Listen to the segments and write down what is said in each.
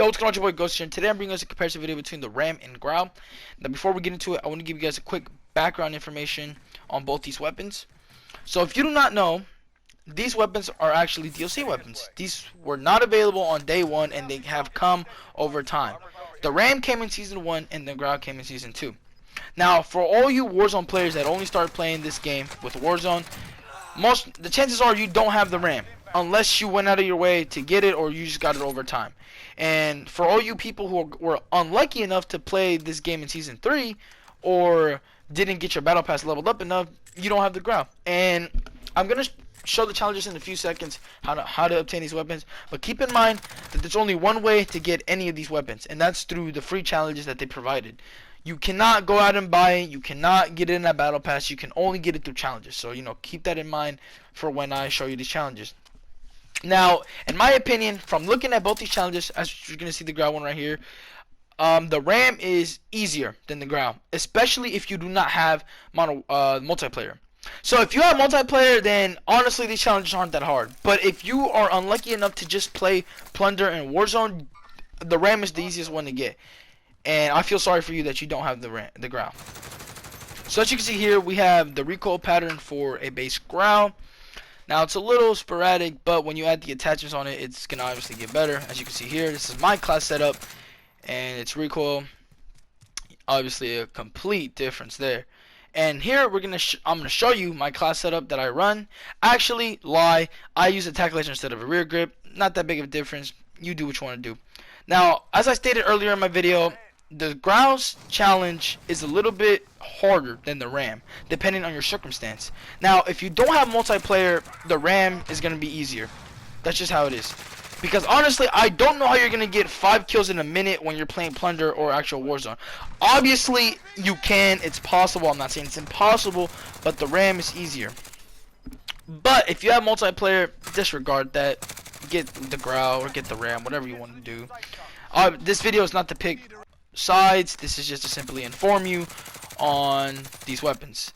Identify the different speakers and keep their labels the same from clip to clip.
Speaker 1: Yo, what's going on, your boy Ghost here, and today I'm bringing us a comparison video between the Ram and Grau. Now, before we get into it, I want to give you guys a quick background information on both these weapons. So, if you do not know, these weapons are actually DLC weapons. These were not available on day one, and they have come over time. The Ram came in Season 1, and the Grau came in Season 2. Now, for all you Warzone players that only started playing this game with Warzone, the chances are you don't have the Ram, unless you went out of your way to get it or you just got it over time. And for all you people who were unlucky enough to play this game in Season 3 or didn't get your Battle Pass leveled up enough, you don't have the Grau. And I'm going to show the challenges in a few seconds how to obtain these weapons. But keep in mind that there's only one way to get any of these weapons, and that's through the free challenges that they provided. You cannot go out and buy it. You cannot get it in that Battle Pass. You can only get it through challenges. So, keep that in mind for when I show you these challenges. Now, in my opinion, from looking at both these challenges, as you're going to see the Grau one right here, the Ram is easier than the Grau, especially if you do not have multiplayer. So if you have multiplayer, then honestly these challenges aren't that hard. But if you are unlucky enough to just play Plunder and Warzone, the Ram is the easiest one to get. And I feel sorry for you that you don't have the Grau. So as you can see here, we have the Recoil Pattern for a base Grau. Now it's a little sporadic, but when you add the attachments on it, it's gonna obviously get better. As you can see here, this is my class setup, and it's recoil. Obviously, a complete difference there. And here I'm gonna show you my class setup that I run. Actually, lie. I use a tackle laser instead of a rear grip. Not that big of a difference. You do what you want to do. Now, as I stated earlier in my video, the Grau's challenge is a little bit harder than the Ram, depending on your circumstance. Now, if you don't have multiplayer, the Ram is going to be easier. That's just how it is. Because honestly, I don't know how you're going to get 5 kills in a minute when you're playing Plunder or actual Warzone. Obviously, you can. It's possible. I'm not saying it's impossible, but the Ram is easier. But if you have multiplayer, disregard that. Get the Grau or get the Ram, whatever you want to do. This video is not to pick sides. This is just to simply inform you on these weapons.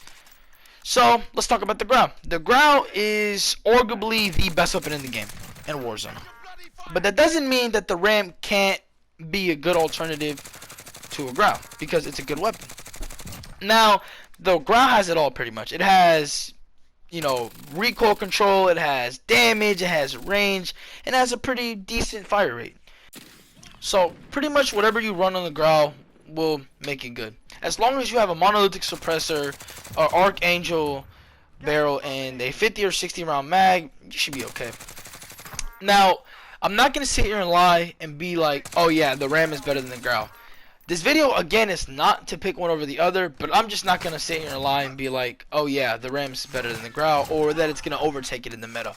Speaker 1: So let's talk about the Grau. The Grau is arguably the best weapon in the game in Warzone, but that doesn't mean that the Ram can't be a good alternative to a Grau, because it's a good weapon. Now the Grau has it all pretty much. It has recoil control, it has damage, it has range, and it has a pretty decent fire rate. So pretty much whatever you run on the Grau will make it good. As long as you have a monolithic suppressor, or Archangel barrel, and a 50 or 60 round mag, you should be okay. Now, I'm not going to sit here and lie and be like, oh yeah, the Ram is better than the Grau. This video, again, is not to pick one over the other, but I'm just not going to sit here and lie and be like, oh yeah, the Ram's better than the Grau, or that it's going to overtake it in the meta.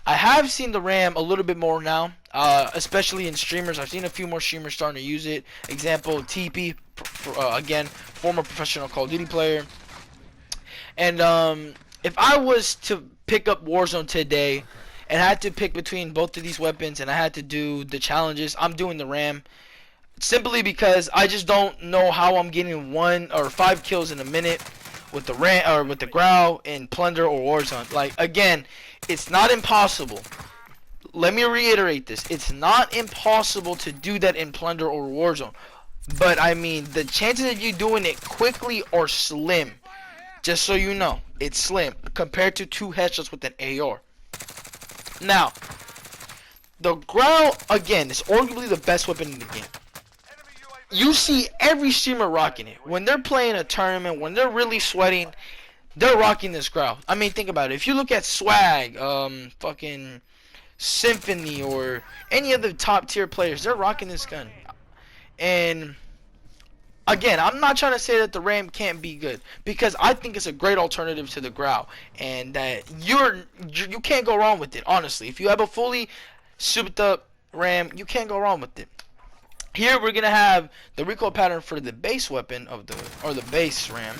Speaker 1: I have seen the Ram a little bit more now, especially in streamers. I've seen a few more streamers starting to use it. Example, TP, again, former professional Call of Duty player. And if I was to pick up Warzone today and had to pick between both of these weapons and I had to do the challenges, I'm doing the Ram. Simply because I just don't know how I'm getting 1 or 5 kills in a minute with the Ram or with the Grau in Plunder or Warzone. Like, again, it's not impossible. Let me reiterate this. It's not impossible to do that in Plunder or Warzone. But I mean, the chances of you doing it quickly are slim. Just so you know, it's slim compared to 2 headshots with an AR. Now, the Grau, again, is arguably the best weapon in the game. You see every streamer rocking it. When they're playing a tournament, when they're really sweating, they're rocking this Grau. I mean, think about it. If you look at Swag, fucking Symphony, or any of the top tier players, they're rocking this gun. And again, I'm not trying to say that the Ram can't be good, because I think it's a great alternative to the Grau, and that you can't go wrong with it. Honestly, if you have a fully souped up Ram, you can't go wrong with it. Here we're gonna have the recoil pattern for the base weapon of the base Ram,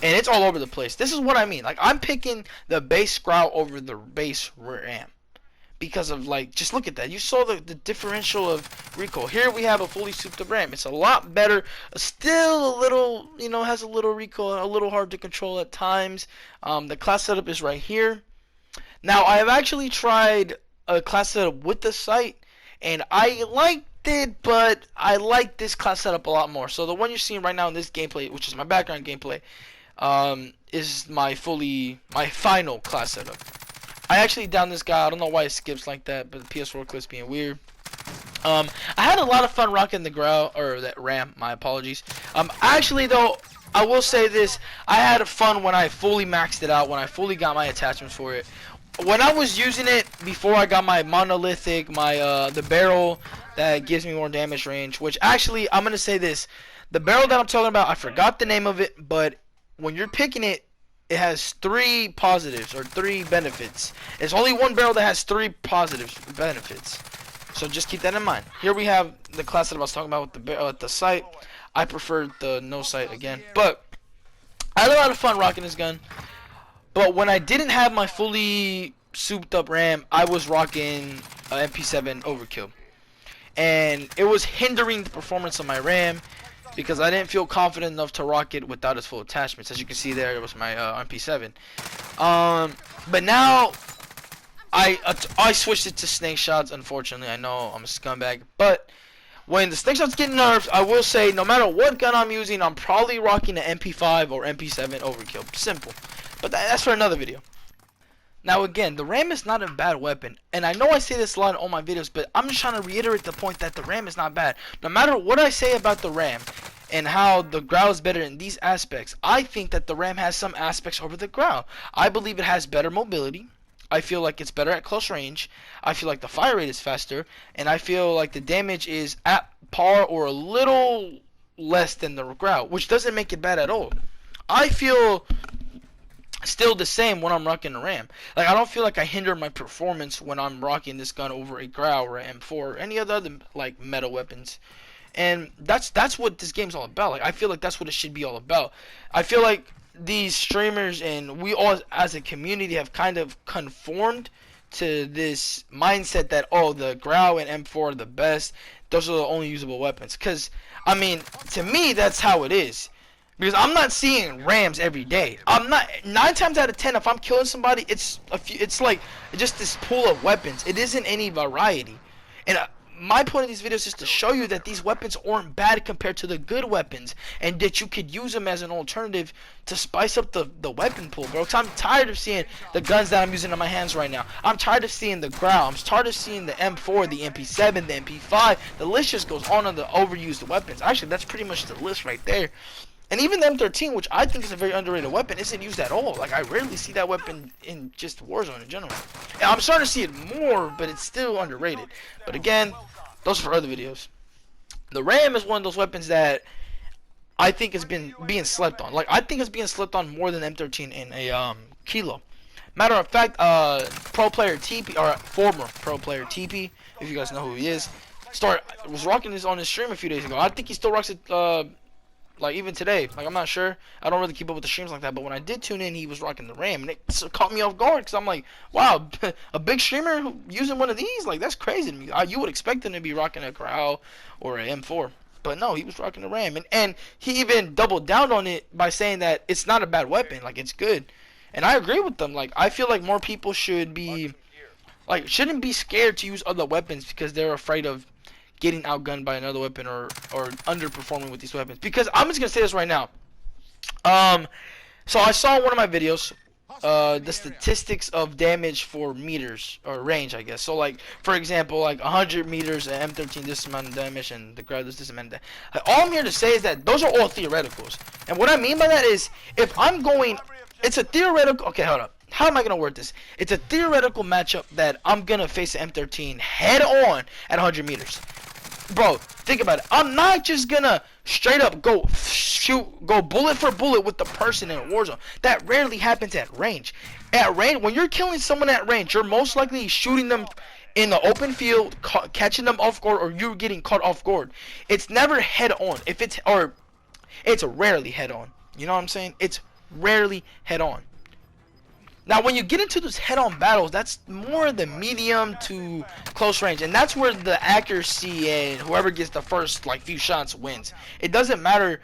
Speaker 1: and it's all over the place. This is what I mean. Like, I'm picking the base Grau over the base Ram because of, like, just look at that. You saw the differential of recoil. Here we have a fully souped up Ram. It's a lot better. Still a little, has a little recoil, a little hard to control at times. The class setup is right here. Now, I have actually tried a class setup with the sight, and I like it, but I like this class setup a lot more. So the one you're seeing right now in this gameplay, which is my background gameplay, is my final class setup. I actually downed this guy. I don't know why it skips like that, but the PS4 clips being weird. I had a lot of fun rocking the Grau, or that Ram, my apologies. Actually though, I will say this, I had fun when I fully maxed it out, when I fully got my attachments for it. When I was using it before I got my monolithic, the barrel that gives me more damage range, which actually, I'm gonna say this, the barrel that I'm talking about, I forgot the name of it, but when you're picking it, it has 3 positives, or 3 benefits. It's only one barrel that has 3 positives, benefits. So just keep that in mind. Here we have the class that I was talking about with the sight. I preferred the no sight again. But I had a lot of fun rocking this gun. But when I didn't have my fully souped up RAM, I was rocking MP7 Overkill. And it was hindering the performance of my RAM because I didn't feel confident enough to rock it without its full attachments. As you can see there, it was my MP7. But now I switched it to snake shots. Unfortunately, I know I'm a scumbag, but when the snake shots get nerfed, I will say no matter what gun I'm using, I'm probably rocking an MP5 or MP7 Overkill. Simple. But that's for another video. Now again, the RAM is not a bad weapon, and I know I say this a lot in all my videos, but I'm just trying to reiterate the point that the RAM is not bad. No matter what I say about the RAM and how the Grau is better in these aspects, I think that the RAM has some aspects over the Grau. I believe it has better mobility. I feel like it's better at close range. I feel like the fire rate is faster, and I feel like the damage is at par or a little less than the Grau, which doesn't make it bad at all. I feel still the same when I'm rocking a RAM. Like, I don't feel like I hinder my performance when I'm rocking this gun over a Grau or an M4 or any other like metal weapons. And that's what this game's all about. Like, I feel like that's what it should be all about. I feel like these streamers and we all as a community have kind of conformed to this mindset that, oh, the Grau and M4 are the best. Those are the only usable weapons. Because, I mean, to me, that's how it is. Because I'm not seeing Rams every day. I'm not 9 times out of 10. If I'm killing somebody, it's like just this pool of weapons. It isn't any variety. And my point of these videos is to show you that these weapons aren't bad compared to the good weapons, and that you could use them as an alternative to spice up the weapon pool, bro. Because I'm tired of seeing the guns that I'm using in my hands right now. I'm tired of seeing the Grau. I'm tired of seeing the M4, the MP7, the MP5. The list just goes on the overused weapons. Actually, that's pretty much the list right there. And even the M13, which I think is a very underrated weapon, isn't used at all. Like, I rarely see that weapon in just Warzone in general. And I'm starting to see it more, but it's still underrated. But again, those are for other videos. The Ram is one of those weapons that I think has been being slept on. Like, I think it's being slept on more than M13 in a Kilo. Matter of fact, pro player TP, or former pro player TP, if you guys know who he is, was rocking this on his stream a few days ago. I think he still rocks it, like, even today. Like, I'm not sure. I don't really keep up with the streams like that. But when I did tune in, he was rocking the Ram. And it caught me off guard. Because I'm like, wow, a big streamer using one of these? Like, that's crazy to me. You would expect him to be rocking a Grau or an M4. But no, he was rocking the Ram. And he even doubled down on it by saying that it's not a bad weapon. Like, it's good. And I agree with them. Like, I feel like more people should be, like, shouldn't be scared to use other weapons because they're afraid of getting outgunned by another weapon or underperforming with these weapons. Because I'm just gonna say this right now. So I saw in one of my videos the statistics of damage for meters or range, I guess. So, like, for example, like 100 meters and M13 this amount of damage and the Grau this amount of damage. Like, all I'm here to say is that those are all theoreticals. And what I mean by that is, if I'm going, it's a theoretical. Okay, hold up. How am I gonna word this? It's a theoretical matchup that I'm gonna face the M13 head on at 100 meters. Bro, think about it. I'm not just gonna straight up go bullet for bullet with the person in Warzone. That rarely happens at range. At range, when you're killing someone at range, you're most likely shooting them in the open field, catching them off guard, or you're getting caught off guard. It's never head on. It's rarely head on. You know what I'm saying? It's rarely head on. Now, when you get into those head-on battles, that's more the medium to close range, and that's where the accuracy and whoever gets the first like few shots wins. It doesn't matter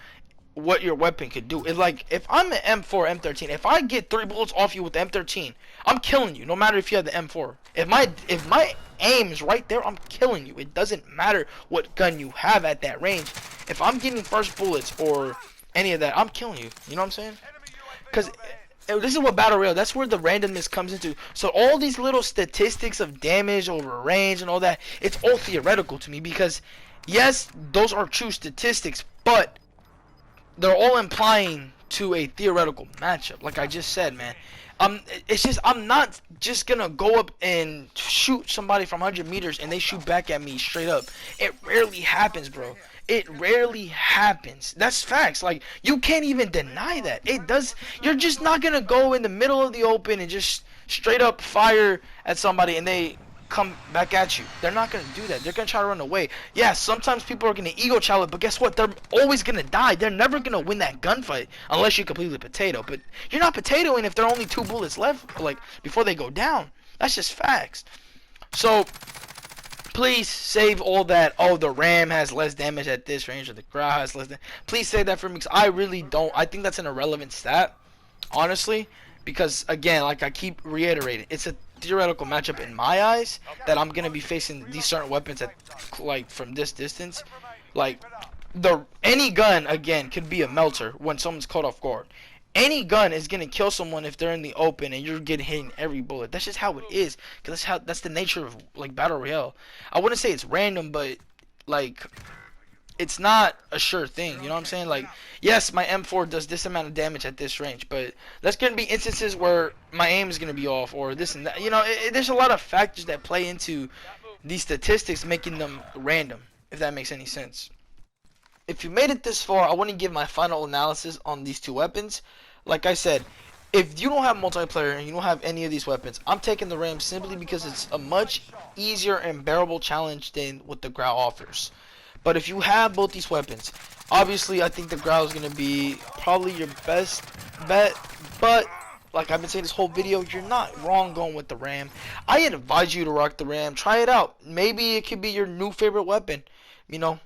Speaker 1: what your weapon could do. It's like, if I'm an M4, M13, if I get 3 bullets off you with the M13, I'm killing you, no matter if you have the M4. If my aim is right there, I'm killing you. It doesn't matter what gun you have at that range. If I'm getting first bullets or any of that, I'm killing you. You know what I'm saying? Because this is what Battle Royale, that's where the randomness comes into. So all these little statistics of damage over range and all that, it's all theoretical to me, because yes, those are true statistics, but they're all implying to a theoretical matchup. Like I just said, man, it's just, I'm not just gonna go up and shoot somebody from 100 meters and they shoot back at me straight up. It rarely happens, bro. It rarely happens. That's facts. Like, you can't even deny that. It does. You're just not gonna go in the middle of the open and just straight up fire at somebody and they come back at you. They're not gonna do that. They're gonna try to run away. Yeah, sometimes people are gonna ego challenge, but guess what? They're always gonna die. They're never gonna win that gunfight unless you completely potato. But you're not potatoing if there are only 2 bullets left, like, before they go down. That's just facts. So please save all that, oh, the Ram has less damage at this range or the Grau has less damage. Please save that for me, because I really don't. I think that's an irrelevant stat, honestly, because again, like I keep reiterating, it's a theoretical matchup in my eyes that I'm gonna be facing these certain weapons at, like, from this distance. Like, any gun again could be a melter when someone's caught off guard. Any gun is gonna kill someone if they're in the open and you're getting hit in every bullet. That's just how it is, because that's the nature of, like, Battle Royale. I wouldn't say it's random, but like, it's not a sure thing. You know what I'm saying? Like, yes, my M4 does this amount of damage at this range, but there's gonna be instances where my aim is gonna be off or this and that. You know, there's a lot of factors that play into these statistics, making them random, if that makes any sense. If you made it this far, I want to give my final analysis on these 2 weapons. Like I said, if you don't have multiplayer and you don't have any of these weapons, I'm taking the Ram simply because it's a much easier and bearable challenge than what the Grau offers. But if you have both these weapons, obviously I think the Grau is going to be probably your best bet. But like I've been saying this whole video, you're not wrong going with the Ram. I advise you to rock the Ram. Try it out. Maybe it could be your new favorite weapon. You know,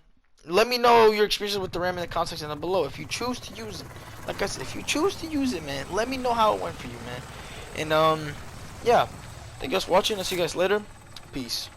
Speaker 1: let me know your experiences with the Ram in the comment section down below. If you choose to use it, like I said, if you choose to use it, man, let me know how it went for you, man. And yeah, thank you guys for watching. I'll see you guys later. Peace.